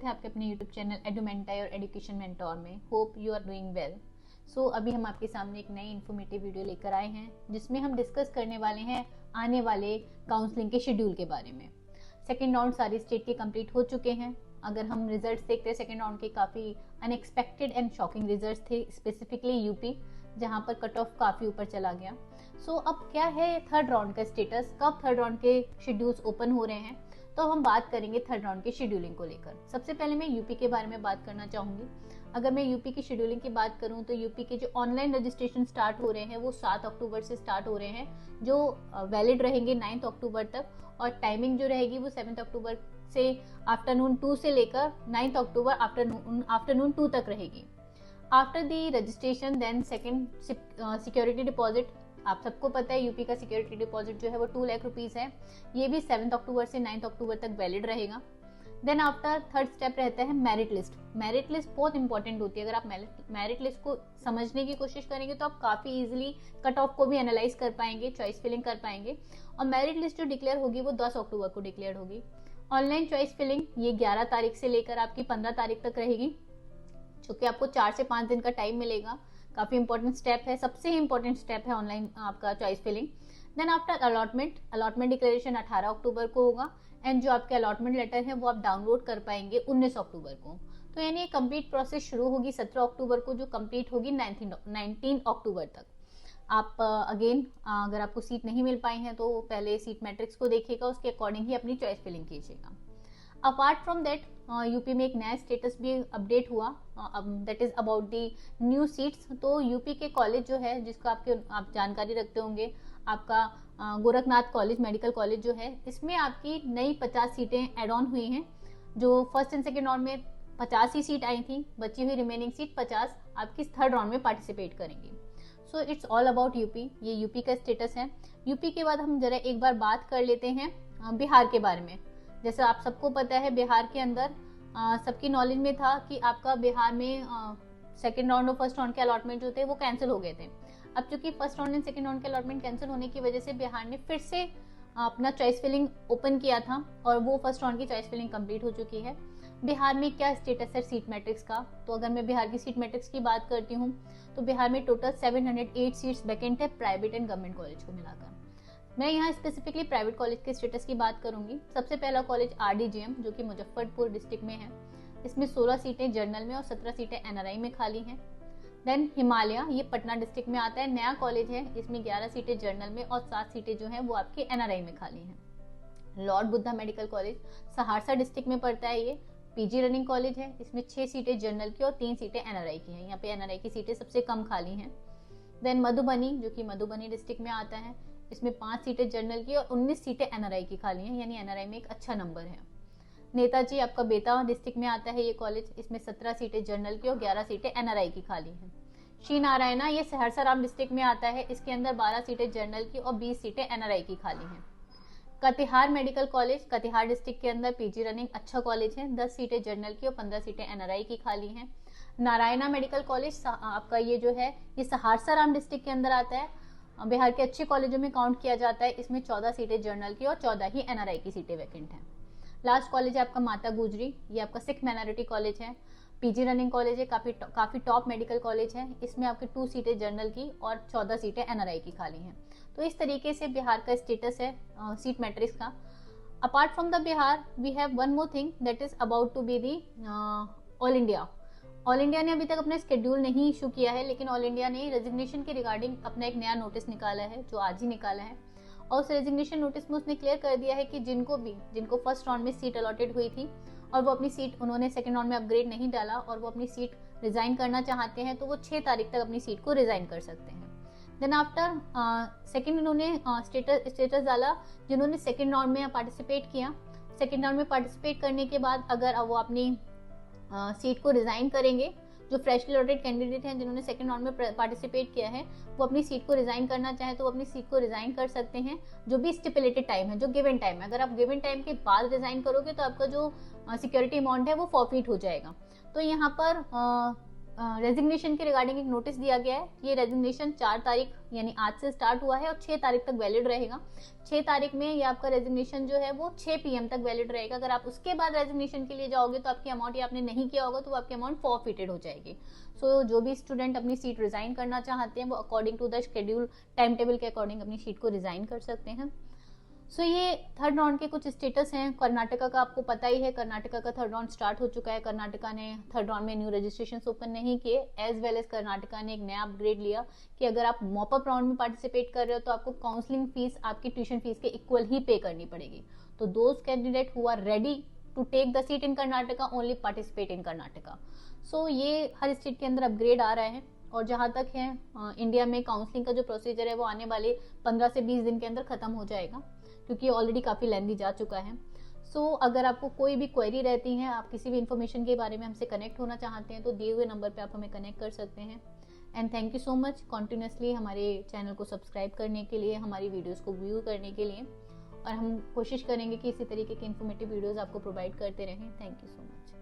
स्वागत है आपके अपने यूट्यूब चैनल एडुमेंटाई और एजुकेशन मेंटोर में। Hope you are doing well. So अभी हम आपके सामने एक नई इन्फॉर्मेटिव वीडियो लेकर आए हैं जिसमें हम डिस्कस करने वाले हैं आने वाले काउंसलिंग के शेड्यूल के बारे में। सेकेंड राउंड सारी स्टेट के कंप्लीट हो चुके हैं। अगर हम रिजल्ट्स देखते हैं सेकेंड राउंड के काफ़ी अनएक्सपेक्टेड एंड शॉकिंग रिजल्ट्स थे, स्पेसिफिकली यूपी जहाँ पर कट ऑफ काफ़ी ऊपर चला गया। सो अब क्या है थर्ड राउंड का स्टेटस, कब थर्ड राउंड के शेड्यूल्स ओपन हो रहे हैं, तो हम बात करेंगे थर्ड राउंड की शेड्यूलिंग को लेकर। सबसे पहले मैं यूपी के बारे में बात करना चाहूंगी। अगर मैं यूपी की शेड्यूलिंग की बात करूं तो यूपी के जो ऑनलाइन रजिस्ट्रेशन स्टार्ट हो रहे हैं वो 7 अक्टूबर से स्टार्ट हो रहे हैं, जो वैलिड रहेंगे 9 अक्टूबर तक, और टाइमिंग जो रहेगी वो 7 अक्टूबर से आफ्टरनून 2 से लेकर 9 अक्टूबर आफ्टरनून 2 तक रहेगी। After the registration then second security deposit. आप सबको पता है यूपी का सिक्योरिटी डिपॉजिट जो है वो 2 लाख रुपीज है। ये भी 7 अक्टूबर से 9 अक्टूबर तक वैलिड रहेगा। देन आफ्टर थर्ड स्टेप रहता है मेरिट लिस्ट। मेरिट लिस्ट बहुत इंपॉर्टेंट होती है। अगर आप मेरिट लिस्ट को समझने की कोशिश करेंगे तो आप काफी इजीली कट ऑफ को भी एनालाइज कर पाएंगे, चॉइस फिलिंग कर पाएंगे। और मेरिट लिस्ट जो डिक्लेयर होगी वो 10 अक्टूबर को डिक्लेयर होगी। ऑनलाइन चॉइस फिलिंग ये 11 तारीख से लेकर आपकी 15 तारीख तक रहेगी, चूंकि आपको 4 से 5 दिन का टाइम मिलेगा। काफी इंपॉर्टेंट स्टेप है, सबसे इंपॉर्टेंट स्टेप है ऑनलाइन आपका choice filling. Then after allotment declaration 18 अक्टूबर को होगा, एंड जो आपके अलॉटमेंट लेटर है वो आप डाउनलोड कर पाएंगे 19 अक्टूबर को। तो यानी कंप्लीट प्रोसेस शुरू होगी 17 अक्टूबर को, जो कंप्लीट होगी 19 अक्टूबर तक। आप अगेन अगर आपको सीट नहीं मिल पाई है तो पहले सीट मैट्रिक्स को देखिएगा, उसके अकॉर्डिंग ही अपनी चॉइस फिलिंग कीजिएगा। अपार्ट फ्रॉम दैट यूपी में एक नया स्टेटस भी अपडेट हुआ, that is about the new seats. तो यूपी के कॉलेज जो है जिसको आप जानकारी रखते होंगे, आपका गोरखनाथ कॉलेज मेडिकल कॉलेज जो है, इसमें आपकी नई 50 सीटें एड ऑन हुई हैं। जो फर्स्ट एंड सेकेंड राउंड में 50 ही सीट आई थी, बची हुई रिमेनिंग सीट 50 आपकी थर्ड राउंड में पार्टिसिपेट करेंगी। So it's all about UP. ये यूपी का स्टेटस है। यूपी के बाद हम जरा एक बार बात कर लेते हैं बिहार के बारे में। जैसे आप सबको पता है बिहार के अंदर सबकी नॉलेज में था कि आपका बिहार में सेकेंड राउंड और फर्स्ट राउंड के अलॉटमेंट जो थे वो कैंसिल हो गए थे। अब चूंकि first round and second round के अलॉटमेंट कैंसिल होने की वजह से बिहार ने फिर से अपना चॉइस फिलिंग ओपन किया था, और वो फर्स्ट राउंड की चॉइस फिलिंग कंप्लीट हो चुकी है। बिहार में क्या स्टेटस है सीट मैट्रिक्स का, तो अगर मैं बिहार की सीट मैट्रिक्स की बात करती हूँ तो बिहार में टोटल 708 सीट्स वैकेंट है प्राइवेट एंड गवर्नमेंट कॉलेज को मिलाकर। मैं यहाँ स्पेसिफिकली प्राइवेट कॉलेज के स्टेटस की बात करूंगी। सबसे पहला कॉलेज RDGM जो कि मुजफ्फरपुर डिस्ट्रिक्ट में है, इसमें 16 सीटें जनरल में और 17 सीटें NRI में खाली हैं। देन हिमालय, ये पटना डिस्ट्रिक्ट में आता है, नया कॉलेज है, इसमें 11 सीटें जनरल में और 7 सीटें जो हैं वो आपकी NRI में खाली हैं। Lord Buddha medical college Saharsa district में पड़ता है, ये PG रनिंग कॉलेज है, इसमें 6 सीटें जनरल की और 3 सीटें NRI की हैं। यहाँ पे NRI की सीटें सबसे कम खाली हैं। देन मधुबनी जो कि मधुबनी डिस्ट्रिक्ट में आता है, इसमें 5 सीटें जनरल की और 19 सीटें NRI की खाली हैं, यानी NRI में एक अच्छा नंबर है। नेताजी आपका बेता डिस्ट्रिक्ट में आता है ये कॉलेज, इसमें 17 सीटें जनरल की और 11 सीटें NRI की खाली हैं। श्री नारायणा ये सहरसा राम डिस्ट्रिक्ट में आता है, इसके अंदर 12 सीटें जनरल की और 20 सीटें NRI की खाली हैं। Katihar medical college Katihar district के अंदर PG रनिंग अच्छा कॉलेज है, 10 सीटें जनरल की और 15 सीटें NRI की खाली हैं। नारायणा मेडिकल कॉलेज आपका ये जो है ये सहरसा राम डिस्ट्रिक्ट के अंदर आता है, बिहार के अच्छे कॉलेजों में काउंट किया जाता है। इसमें 14 सीटें जनरल की और 14 ही NRI की सीटें वैकेंट हैं। लास्ट कॉलेज है आपका माता गुजरी, ये आपका सिख माइनॉरिटी कॉलेज है, PG रनिंग कॉलेज है, काफी टॉप मेडिकल कॉलेज है। इसमें आपके 2 सीटें जनरल की और 14 सीटें NRI की खाली हैं। तो इस तरीके से बिहार का स्टेटस है सीट मैट्रिक्स का। Apart from the Bihar we have one more thing that is about to be the all India. All India ने अभी तक अपना शेड्यूल नहीं इशू किया है, लेकिन ऑल इंडिया ने रेजिग्नेशन के रिगार्डिंग अपना एक नया नोटिस निकाला है, जो आज ही निकाला है। और उस रेजिग्नेशन नोटिस में उसने क्लियर कर दिया है कि जिनको फर्स्ट राउंड में सीट अलॉटेड हुई थी और वो अपनी सीट उन्होंने सेकेंड राउंड में अपग्रेड नहीं डाला और वो अपनी सीट रिजाइन करना चाहते हैं, तो वो 6 तारीख तक अपनी सीट को रिजाइन कर सकते हैं। देन आफ्टर सेकेंड इन्होंने स्टेटस डाला जिन्होंने सेकेंड राउंड में पार्टिसिपेट किया। सेकेंड राउंड में पार्टिसिपेट करने के बाद अगर वो अपनी सीट को रिजाइन करेंगे, जो फ्रेशली अलॉटेड कैंडिडेट हैं जिन्होंने सेकंड राउंड में पार्टिसिपेट किया है, वो अपनी सीट को रिजाइन करना चाहे तो वो अपनी सीट को रिजाइन कर सकते हैं, जो भी स्टिपुलेटेड टाइम है, जो गिवन टाइम है। अगर आप गिवन टाइम के बाद रिजाइन करोगे तो आपका जो सिक्योरिटी अमाउंट है वो फॉरफिट हो जाएगा। तो यहाँ पर रेजिग्नेशन के रिगार्डिंग एक नोटिस दिया गया है। ये रेजिग्नेशन 4 तारीख यानी आज से स्टार्ट हुआ है और 6 तारीख तक वैलिड रहेगा। 6 तारीख में ये आपका रेजिग्नेशन जो है वो 6 PM तक वैलिड रहेगा। अगर आप उसके बाद रेजिग्नेशन के लिए जाओगे तो आपकी अमाउंट, या आपने नहीं किया होगा तो आपकी अमाउंट फॉरफिटेड हो जाएगी। सो जो भी स्टूडेंट अपनी सीट रिजाइन करना चाहते हैं वो according to the schedule time table के अकॉर्डिंग अपनी सीट को रिजाइन कर सकते हैं। सो ये थर्ड राउंड के कुछ स्टेटस हैं। कर्नाटका का आपको पता ही है, कर्नाटका का थर्ड राउंड स्टार्ट हो चुका है। कर्नाटका ने थर्ड राउंड में न्यू रजिस्ट्रेशन ओपन नहीं किए। एज वेल एज कर्नाटका ने एक नया अपग्रेड लिया कि अगर आप मॉपअप राउंड में पार्टिसिपेट कर रहे हो तो आपको काउंसलिंग फीस आपकी ट्यूशन फीस के इक्वल ही पे करनी पड़ेगी। तो those candidate who are ready to take the seat in Karnataka only participate in Karnataka. So ये हर स्टेट के अंदर अपग्रेड आ रहा है। और जहां तक है इंडिया में काउंसलिंग का जो प्रोसीजर है वो आने वाले 15 से 20 दिन के अंदर खत्म हो जाएगा, क्योंकि ऑलरेडी काफी लेंथी जा चुका है। सो अगर आपको कोई भी क्वेरी रहती है, आप किसी भी इन्फॉर्मेशन के बारे में हमसे कनेक्ट होना चाहते हैं तो दिए हुए नंबर पे आप हमें कनेक्ट कर सकते हैं। And thank you so much continuously हमारे चैनल को सब्सक्राइब करने के लिए, हमारी वीडियोस को व्यू करने के लिए, और हम कोशिश करेंगे कि इसी तरीके के इन्फॉर्मेटिव वीडियोस आपको प्रोवाइड करते रहें। Thank you so much.